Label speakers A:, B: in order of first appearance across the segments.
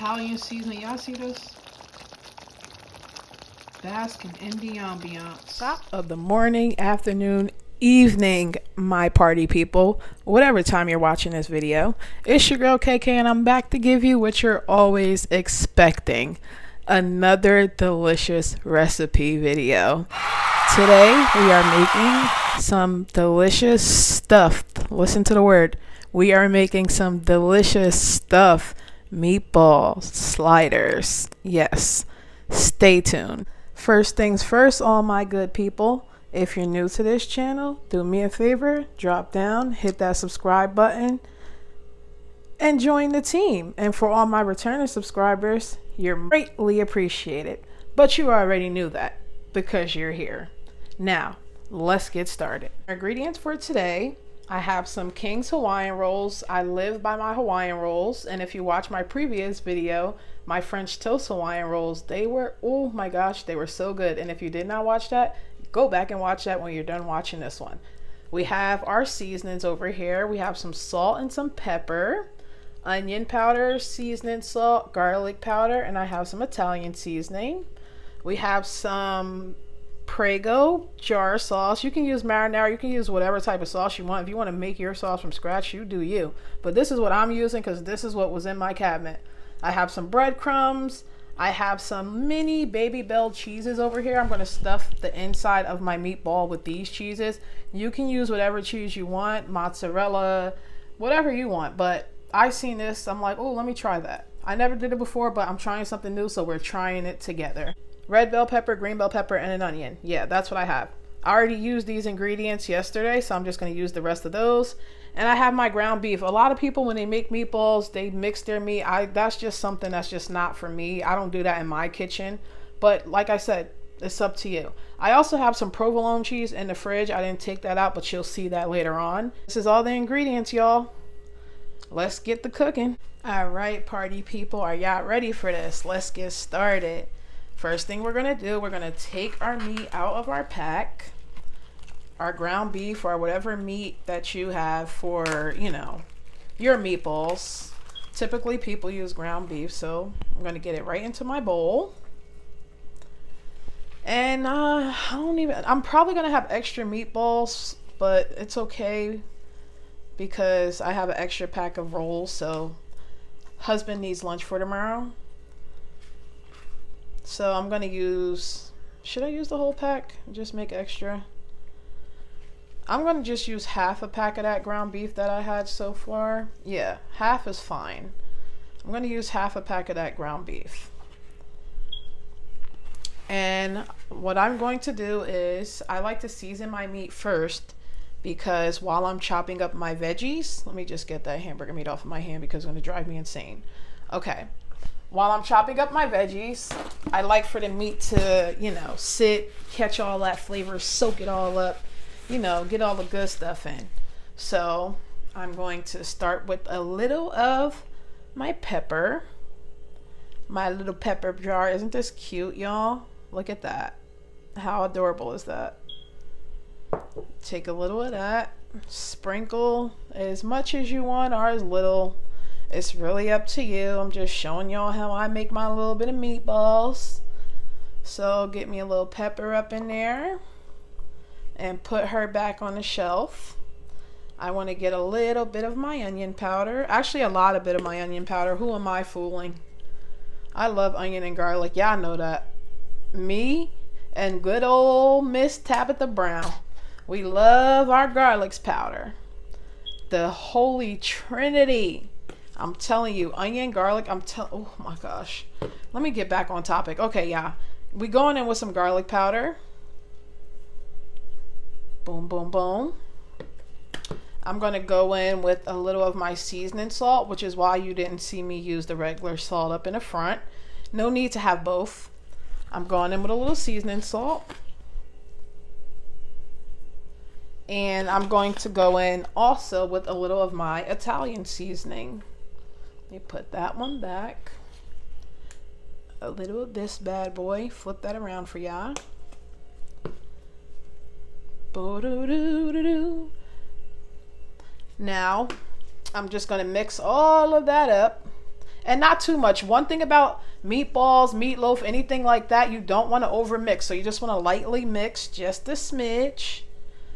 A: Italian seasoning. Y'all see this? Basking in the ambiance. Top of the morning, afternoon, evening, my party people, whatever time you're watching this video. It's your girl KK, and I'm back to give you what you're always expecting. Another delicious recipe video. Today we are making some delicious stuffed, listen to the word, we are making some delicious stuffed meatball sliders. Yes, stay tuned. First things first, all my good people, if you're new to this channel, do me a favor, drop down, hit that subscribe button, and join the team. And for all my returning subscribers, you're greatly appreciated. But you already knew that because you're here. Now, let's get started. Ingredients for today, I have some King's Hawaiian rolls. I live by my Hawaiian rolls, and if you watch my previous video, my French toast Hawaiian rolls, they were, oh my gosh, they were so good. And if you did not watch that, go back and watch that when you're done watching this one. We have our seasonings over here. We have some salt and some pepper, onion powder, seasoning salt, garlic powder, and I have some Italian seasoning. We have some Prego jar sauce. You can use marinara, you can use whatever type of sauce you want. If you want to make your sauce from scratch, you do you. But this is what I'm using because this is what was in my cabinet. I have some breadcrumbs. I have some mini Baby Bell cheeses over here. I'm going to stuff the inside of my meatball with these cheeses. You can use whatever cheese you want, mozzarella, whatever you want. But I seen this, I'm like, oh, let me try that. I never did it before, but I'm trying something new, so we're trying it together. Red bell pepper, green bell pepper, and an onion. Yeah, that's what I have. I already used these ingredients yesterday, so I'm just going to use the rest of those. And I have my ground beef. A lot of people, when they make meatballs, they mix their meat. That's just something that's just not for me. I don't do that in my kitchen. But like I said, it's up to you. I also have some provolone cheese in the fridge. I didn't take that out, but you'll see that later on. This is all the ingredients, y'all. Let's get the cooking. All right, party people, are y'all ready for this? Let's get started. First thing we're gonna do, we're gonna take our meat out of our pack. Our ground beef or whatever meat that you have for, you know, your meatballs. Typically people use ground beef, so I'm gonna get it right into my bowl. And I'm probably gonna have extra meatballs, but it's okay because I have an extra pack of rolls, so husband needs lunch for tomorrow. So I'm gonna use, should I use the whole pack? Just make extra. I'm gonna just use half a pack of that ground beef that I had so far. Yeah, half is fine. I'm gonna use half a pack of that ground beef. And what I'm going to do is, I like to season my meat first because while I'm chopping up my veggies, let me just get that hamburger meat off of my hand because it's gonna drive me insane. Okay. While I'm chopping up my veggies, I like for the meat to, you know, sit, catch all that flavor, soak it all up, you know, get all the good stuff in. So I'm going to start with a little of my pepper. My little pepper jar. Isn't this cute, y'all? Look at that. How adorable is that? Take a little of that. Sprinkle as much as you want or as little. It's really up to you. I'm just showing y'all how I make my little bit of meatballs. So get me a little pepper up in there and put her back on the shelf. I want to get a little bit of my onion powder. Actually, a lot of bit of my onion powder. Who am I fooling? I love onion and garlic. Y'all know that. Me and good old Miss Tabitha Brown. We love our garlic powder. The Holy Trinity. I'm telling you, onion, garlic, oh my gosh. Let me get back on topic. Okay, yeah. We going in with some garlic powder. Boom, boom, boom. I'm going to go in with a little of my seasoning salt, which is why you didn't see me use the regular salt up in the front. No need to have both. I'm going in with a little seasoning salt. And I'm going to go in also with a little of my Italian seasoning. Let me put that one back. A little of this bad boy. Flip that around for y'all. Now, I'm just going to mix all of that up. And not too much. One thing about meatballs, meatloaf, anything like that, you don't want to over mix. So you just want to lightly mix, just a smidge.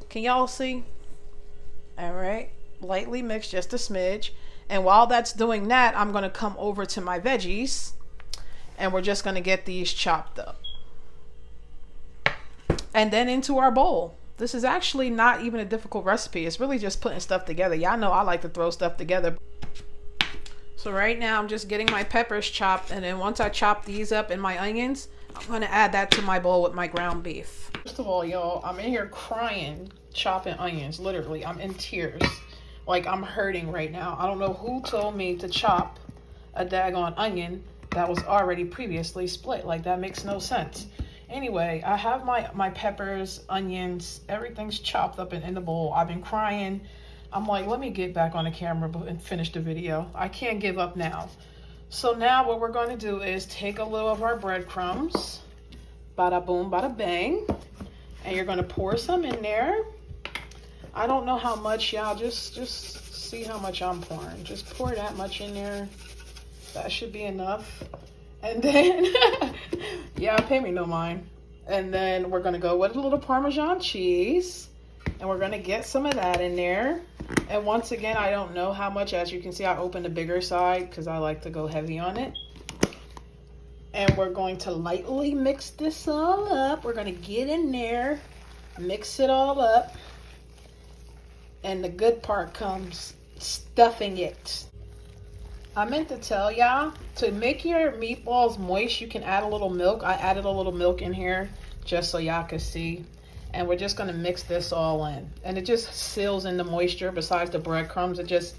A: Can y'all see? All right, lightly mix, just a smidge. And while that's doing that, I'm going to come over to my veggies and we're just going to get these chopped up. And then into our bowl. This is actually not even a difficult recipe. It's really just putting stuff together. Y'all know I like to throw stuff together. So right now I'm just getting my peppers chopped, and then once I chop these up and my onions, I'm going to add that to my bowl with my ground beef. First of all, y'all, I'm in here crying, chopping onions. Literally, I'm in tears. Like, I'm hurting right now. I don't know who told me to chop a daggone onion that was already previously split. Like, that makes no sense. Anyway, I have my peppers, onions, everything's chopped up and in the bowl. I've been crying. I'm like, let me get back on the camera and finish the video. I can't give up now. So now what we're going to do is take a little of our breadcrumbs. Bada boom, bada bang. And you're going to pour some in there. I don't know how much, y'all. Just see how much I'm pouring. Just pour that much in there. That should be enough. And then, yeah, pay me no mind. And then we're going to go with a little Parmesan cheese. And we're going to get some of that in there. And once again, I don't know how much. As you can see, I opened the bigger side because I like to go heavy on it. And we're going to lightly mix this all up. We're going to get in there, mix it all up. And the good part comes, stuffing it. I meant to tell y'all, to make your meatballs moist, you can add a little milk. I added a little milk in here just so y'all could see. And we're just going to mix this all in. And it just seals in the moisture besides the breadcrumbs. It just,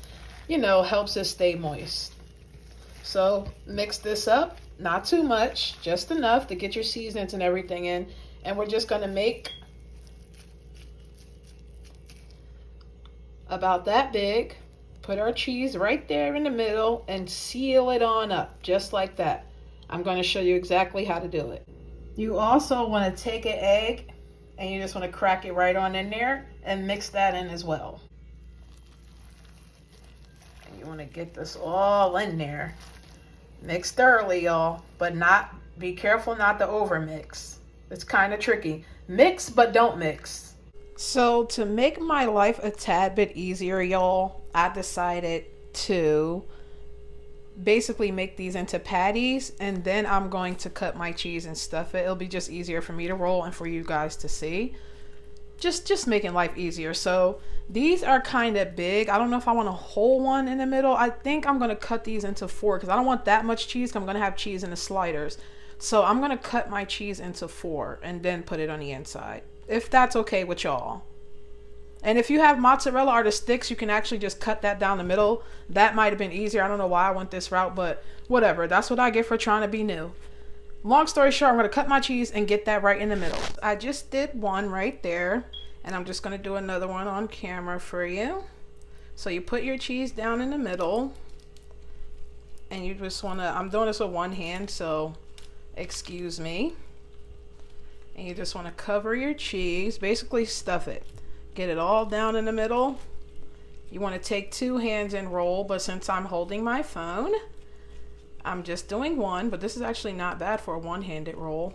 A: you know, helps it stay moist. So mix this up, not too much, just enough to get your seasonings and everything in. And we're just going to make about that big. Put our cheese right there in the middle and seal it on up, just like that. I'm going to show you exactly how to do it. You also want to take an egg and you just want to crack it right on in there and mix that in as well. And you want to get this all in there. Mix thoroughly, y'all, but be careful not to over mix. It's kind of tricky. Mix, but don't mix. So to make my life a tad bit easier, y'all, I decided to basically make these into patties, and then I'm going to cut my cheese and stuff it. It'll be just easier for me to roll and for you guys to see. Just making life easier. So these are kind of big. I don't know if I want a whole one in the middle. I think I'm going to cut these into 4 because I don't want that much cheese. I'm going to have cheese in the sliders. So I'm going to cut my cheese into 4 and then put it on the inside, if that's okay with y'all. And if you have mozzarella or the sticks, you can actually just cut that down the middle. That might have been easier. I don't know why I went this route, but whatever. That's what I get for trying to be new. Long story short, I'm going to cut my cheese and get that right in the middle. I just did one right there, and I'm just going to do another one on camera for you. So you put your cheese down in the middle, and you just want to, I'm doing this with one hand, so excuse me. And you just want to cover your cheese, basically stuff it. Get it all down in the middle. You want to take 2 hands and roll, but since I'm holding my phone, I'm just doing one, but this is actually not bad for a one-handed roll.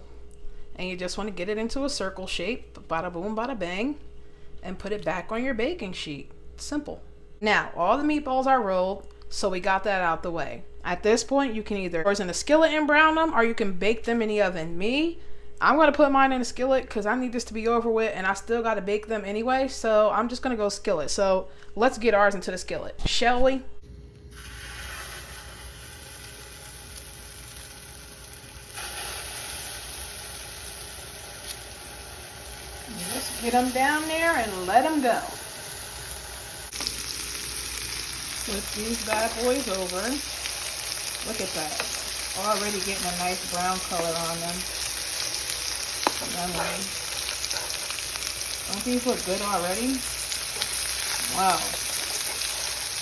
A: And you just want to get it into a circle shape, bada boom, bada bang, and put it back on your baking sheet. Simple. Now, all the meatballs are rolled, so we got that out the way. At this point, you can either in a skillet and brown them, or you can bake them in the oven. I'm going to put mine in a skillet because I need this to be over with, and I still got to bake them anyway, so I'm just going to go skillet. So let's get ours into the skillet, shall we? Just get them down there and let them go. Flip these bad boys over. Look at that. Already getting a nice brown color on them. Yummy. Don't these look good already? Wow.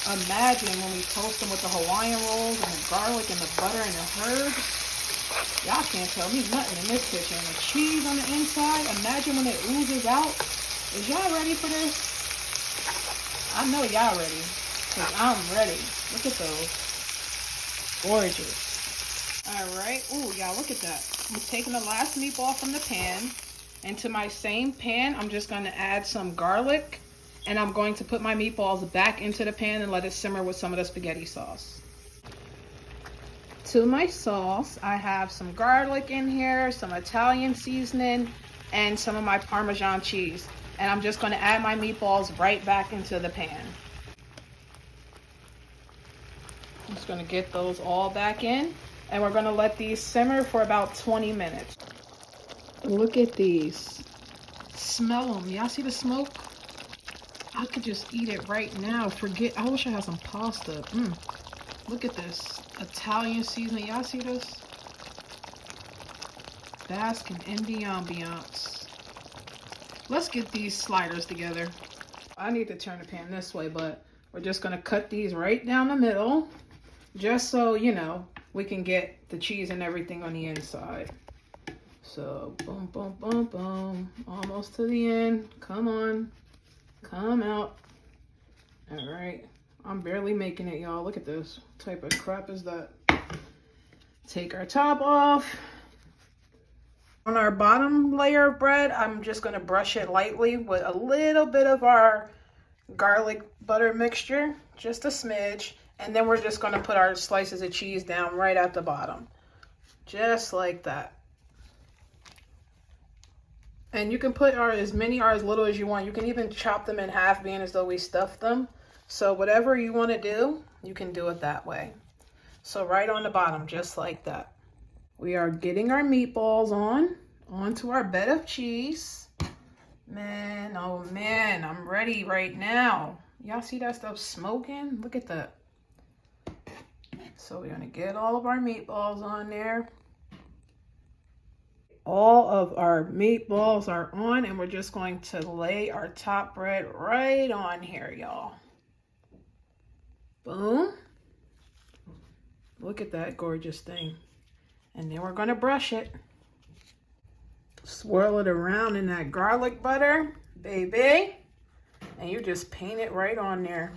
A: Imagine when we toast them with the Hawaiian rolls and the garlic and the butter and the herbs. Y'all can't tell me nothing in this kitchen. The cheese on the inside, imagine when it oozes out. Is y'all ready for this? I know y'all ready, because I'm ready. Look at those. Gorgeous. All right. Ooh, y'all, look at that. I'm taking the last meatball from the pan. Into my same pan, I'm just going to add some garlic. And I'm going to put my meatballs back into the pan and let it simmer with some of the spaghetti sauce. To my sauce, I have some garlic in here, some Italian seasoning, and some of my Parmesan cheese. And I'm just going to add my meatballs right back into the pan. I'm just going to get those all back in. And we're going to let these simmer for about 20 minutes. Look at these. Smell them. Y'all see the smoke? I could just eat it right now. I wish I had some pasta. Look at this. Italian seasoning. Y'all see this? Basking in the ambiance. Let's get these sliders together. I need to turn the pan this way, but we're just going to cut these right down the middle. Just so, you know, we can get the cheese and everything on the inside. So, boom, boom, boom, boom. Almost to the end. Come on. Come out. All right. I'm barely making it, y'all. Look at this. What type of crap is that? Take our top off. On our bottom layer of bread, I'm just going to brush it lightly with a little bit of our garlic butter mixture. Just a smidge. And then we're just going to put our slices of cheese down right at the bottom. Just like that. And you can put as many or as little as you want. You can even chop them in half, being as though we stuffed them. So whatever you want to do, you can do it that way. So right on the bottom, just like that. We are getting our meatballs onto our bed of cheese. Man, oh man, I'm ready right now. Y'all see that stuff smoking? Look at that. So we're going to get all of our meatballs on there. All of our meatballs are on, and we're just going to lay our top bread right on here, y'all. Boom. Look at that gorgeous thing. And then we're going to brush it. Swirl it around in that garlic butter, baby. And you just paint it right on there.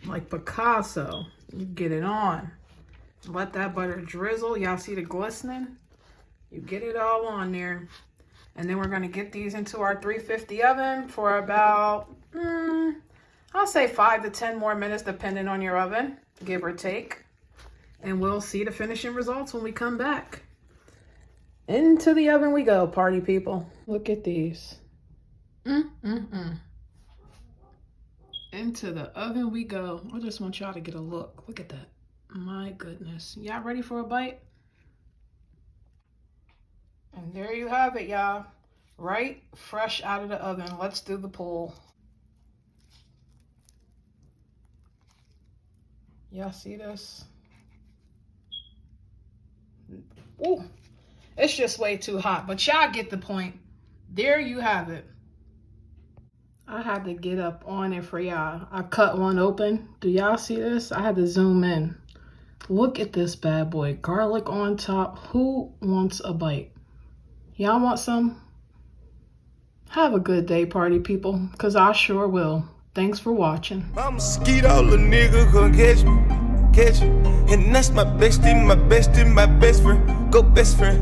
A: Like Picasso. You get it on. Let that butter drizzle. Y'all see the glistening? You get it all on there. And then we're going to get these into our 350 oven for about, I'll say 5 to 10 more minutes, depending on your oven, give or take. And we'll see the finishing results when we come back. Into the oven we go, party people. Look at these. Into the oven we go. I just want y'all to get a look. Look at that. My goodness. Y'all ready for a bite? And there you have it, y'all. Right fresh out of the oven. Let's do the pull. Y'all see this? Ooh, it's just way too hot, but y'all get the point. There you have it. I had to get up on it for y'all. I cut one open. Do y'all see this? I had to zoom in. Look at this bad boy. Garlic on top. Who wants a bite? Y'all want some? Have a good day, party people, because I sure will. Thanks for watching.
B: I'm a mosquito, little nigga, come catch me. And that's my bestie, my best friend. Go best friend.